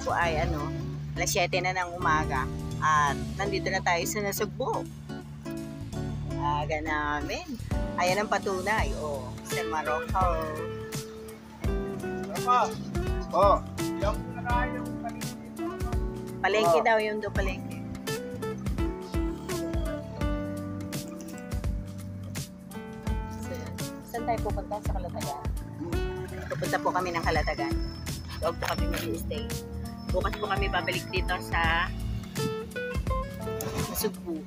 po ay alas 7 na ng umaga at nandito na tayo sa Nasugbu. Aga namin. Ayan ang patunay. Sa Morocco. Yung nakain yung Palengke daw yung palengke. Saan tayo pupunta? Sa Kalatagan. Pupunta po kami ng Kalatagan. Doon po kami mag-stay. Bukas po kami babalik dito sa Nasugbu.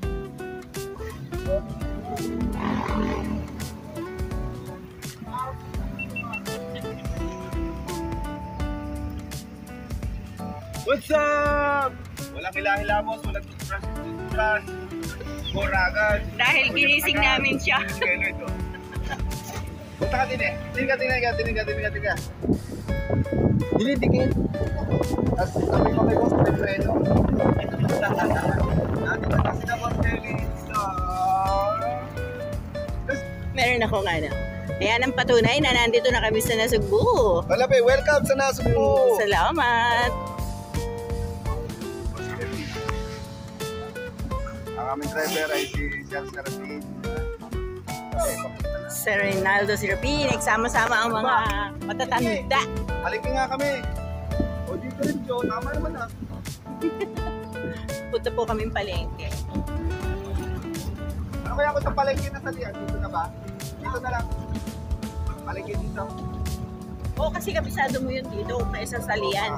What's up? Walang hila-hilamos, walang toothbrush, moragan. Dahil ginising namin siya. Punta ka din eh. Tiga. Dinitigin. At kami ko Boss Delino. Natin na kasi na Boss Delino. Meron akong Ayan ang patunay na nandito na kami sa Nasugbu. Malapi, welcome sa Nasugbu. Salamat. Ang aming driver ay si Sir Serafin. Sir Rinaldo Sirapin, nagsama-sama ang mga matatanda. Halika nga kami. O dito rin, Joe. Tama naman ha. Punta po kaming palengke. Ano kaya kung sa palengke na salihan? Dito na ba? Dito na lang. Palengke dito. Oo, kasi kabisado mo yun dito kung sa salian.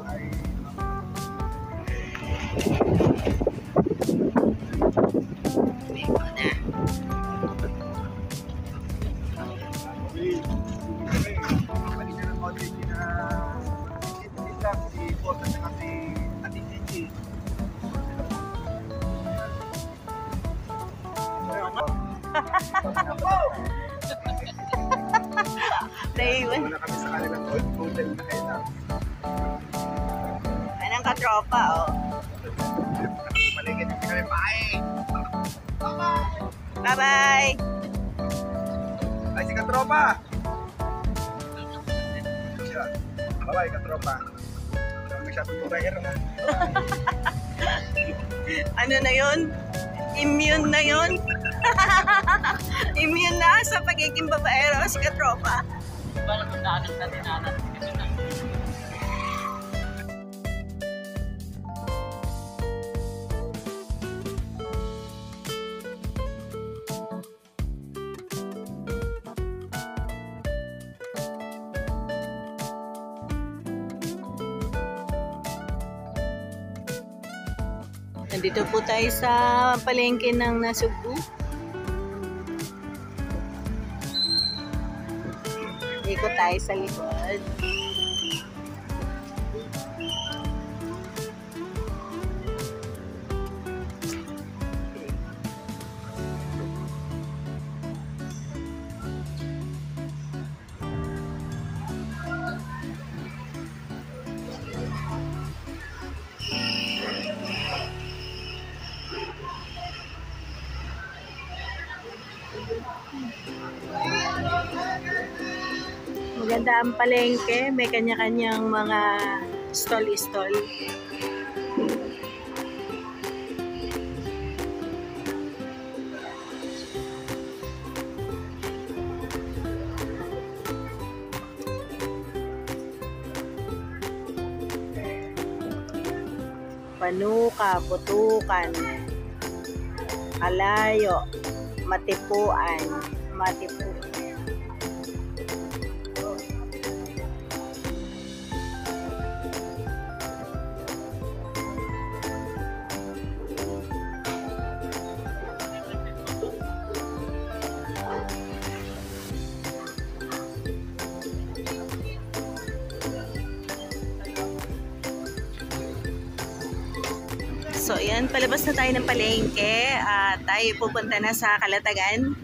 Naiwan. Muna kami sa kanilang old hotel na kailang. Anong katropa, Paligid hindi kami. Bye! Bye-bye! Ay, si katropa! Bye-bye, katropa. Masyadong bukayer na. Ano na yun? Immune na yun? Immune na sa pagiging babaero si katropa. Parang daanan natin kasi na. Nandito po tayo sa palengke ng Nasugbu. Ikot tayo sa likod. Maganda ang palengke, may kanya-kanyang mga stall-stall. Panuka, putukan, kalayo, matipuan, So, yan, palabas na tayo ng palengke at tayo pupunta na sa Kalatagan.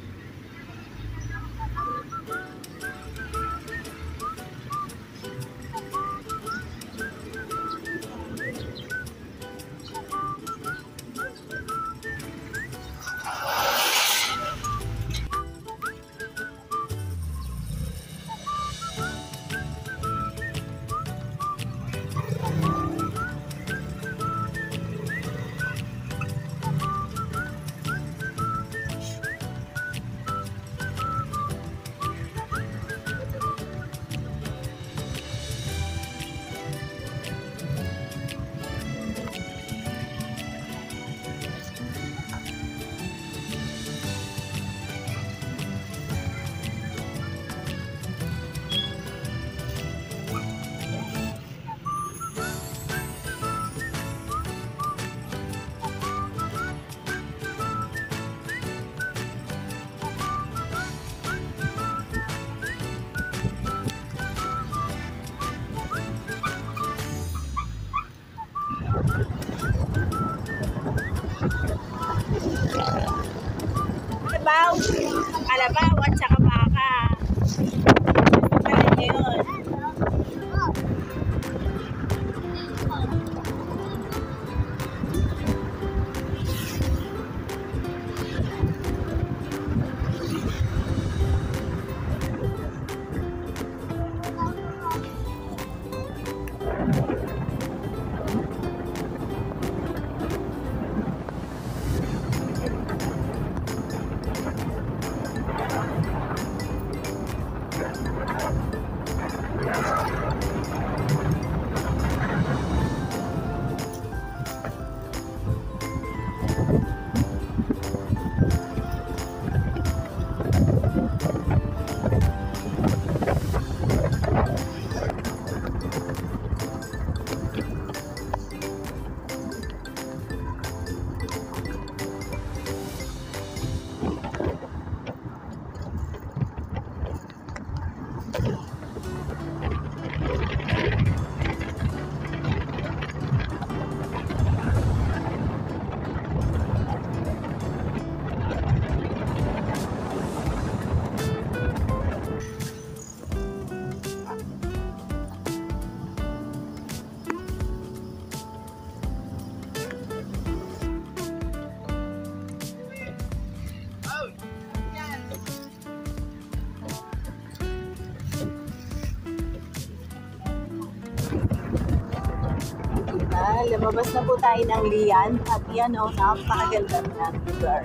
Lumabas na po tayo ng Lian at yan o, napakaganda ng lugar.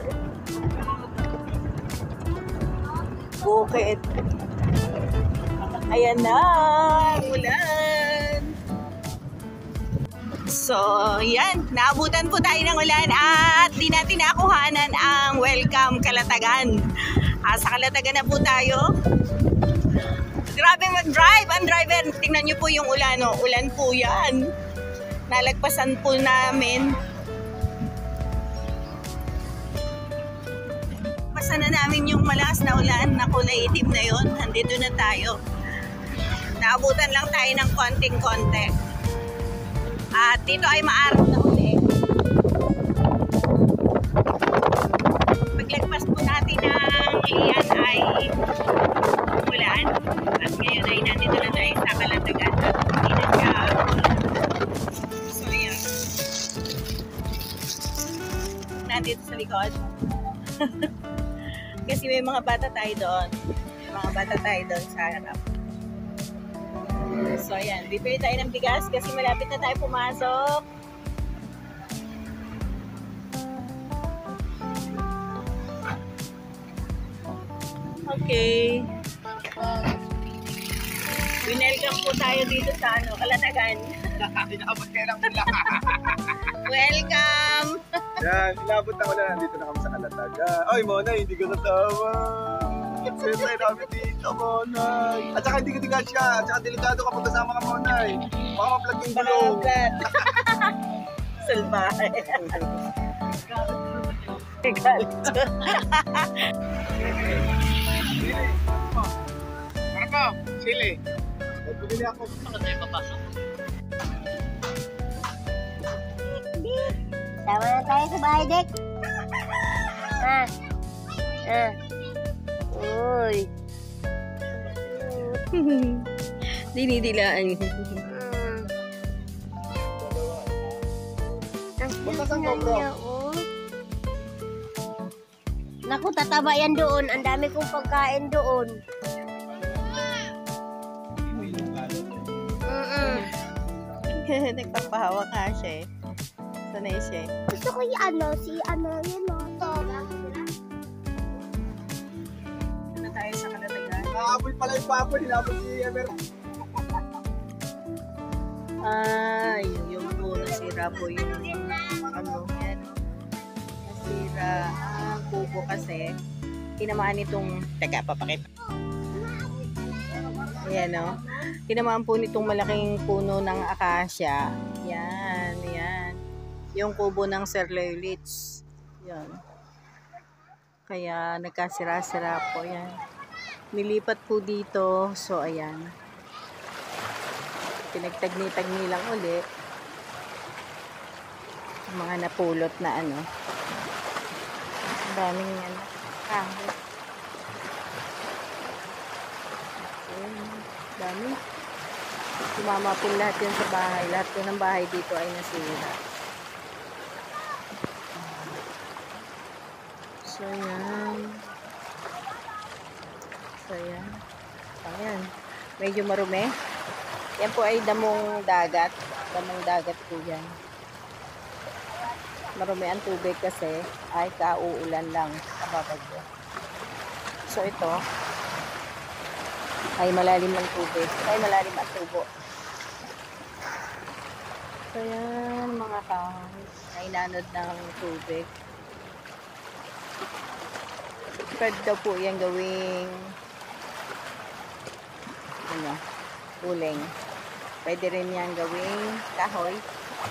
Bukid. Ayan na, ulan. So, yan, naabutan po tayo ng ulan at di natin nakuhanan ang welcome Kalatagan. Sa Kalatagan na po tayo. Grabe mag-drive ang driver. Tingnan nyo po yung ulan, no? Ulan po yan. Nalagpasan po namin. Basta na namin yung malakas na ulan na kulay itim na yon. Nandito na tayo. Naabutan lang tayo ng konting-konti. At dito ay maaraw na uli. Paglagpas po natin ng Lian ay ulan. At ngayon ay nandito na tayo sa Kalatagan. So yan. Nandito sa likod. Kasi may mga bata tayo doon. May mga bata tayo doon sa harap. So ayan, bibili tayo ng bigas kasi malapit na tayo pumasok. Okay. Winelcome po tayo dito sa Kalatagan. Inabot kayo ng ulan. Welcome! Yan, inabot na ulan. Nandito na kami sa Kalatagan. Ay, Mona, hindi ko natawa. Sensay namin dito, Monay. At saka hindi ka siya. At saka delikado kapag kasama ka, Monay. Baka ma-plug yung gulong. Salbahe. Galit. Marco, sili. Bumili ako. Saan tayo papasok? Sama na tayo sa bahay, Dek. Uy. Dinidilaan. Basta saan ko, bro? Naku, tataba yan doon. Ang dami kong pagkain doon. Nagpapahawak nga siya eh. Sanay siya eh. Gusto ko yung yun o. Ano tayo sa Kalatagan? Nakapul pala yung papo. Hinapol si Ever. Yung po nasira po yung ano yan. Nasira ang kubo kasi. Tinamaan itong, teka, papakita. Ayan o. Tinamaan po nitong malaking puno ng akasya. Yan, yan. Yung kubo ng Sir Leolitz. Yan. Kaya nagkasira-sira po yan. Nilipat po dito. So, ayan. Pinagtagni-tagni lang ulit. Mga napulot na ano. Ang daming yan. Dami. Sumama po lahat yan sa bahay. Lahat po ng bahay dito ay nasira. So, yan. So, yan. Ayan. Medyo marumi. Yan po ay damong dagat. Damong dagat po yan. Marumi ang tubig kasi ay kauulan lang. Kababagyo. So, ito ay malalim ang tubig. Ay malalim ang tubo. So, yan mga kahoy. Ay nanod ng tubig. Pwede daw po yan gawing ano, uling. Pwede rin yan gawing kahoy.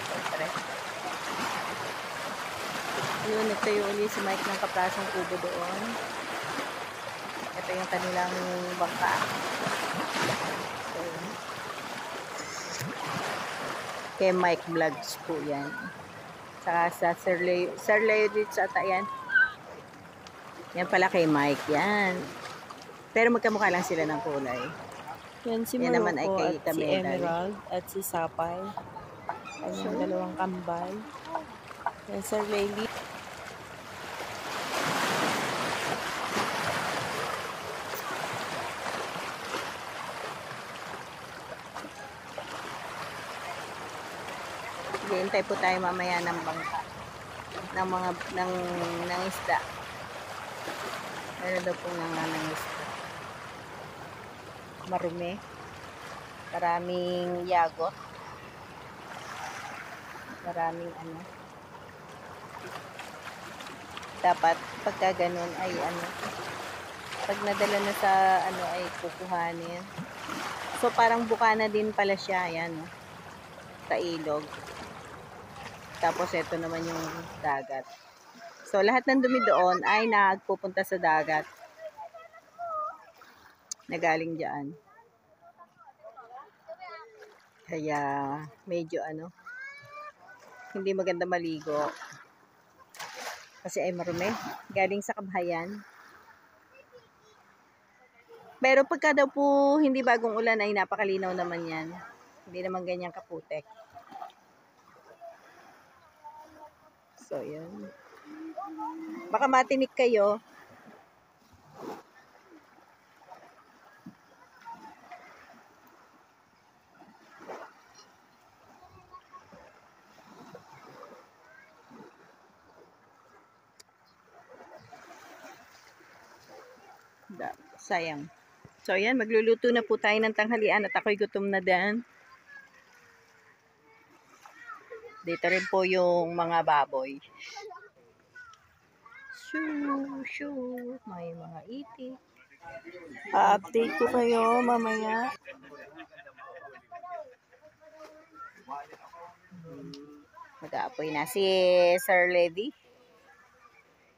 Siyempre. Yun, nagtayo ulit si Mike ng kaprasong kubo doon. Ito yung kanilang bangka. So, kay Mike Vlogs po yan. Saka sa Sir Leolitz ata yan. Yan pala kay Mike. Yan. Pero magkamukha lang sila ng kulay. Yan si Yan naman ay Morocco kay at si Tamedal. Emerald at si Sapay. Kanyang dalawang kambal. Yan Sir Lady. Hihintay po tayo mamaya ng bangka. Ng isda. Meron daw po ng isda. Marumi. Maraming yagot. Maraming ano. Dapat pagka ganun ay ano. Pag nadala na sa ano ay kukuhanin. So parang bukana din pala siya. Ayan. Sa ilog. Tapos ito naman yung dagat. So lahat ng dumi doon ay nagpupunta sa dagat. Nagaling diyan. Kaya medyo ano, hindi maganda maligo. Kasi ay marumi. Galing sa kabahayan. Pero pagka daw po hindi bagong ulan ay napakalinaw naman yan. Hindi naman ganyan kaputek. So, yan. Baka matinik kayo. Sayang. So, yan. Magluluto na po tayo ng tanghalian at ako'y gutom na din. Dito rin po yung mga baboy. Shoo. May mga itik. Pa-update ko kayo mamaya. Mag-aapoy na si Sir Levy.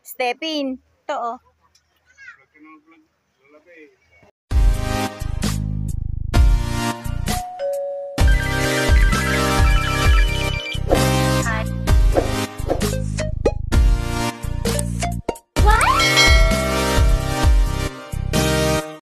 Step in. Ito oh.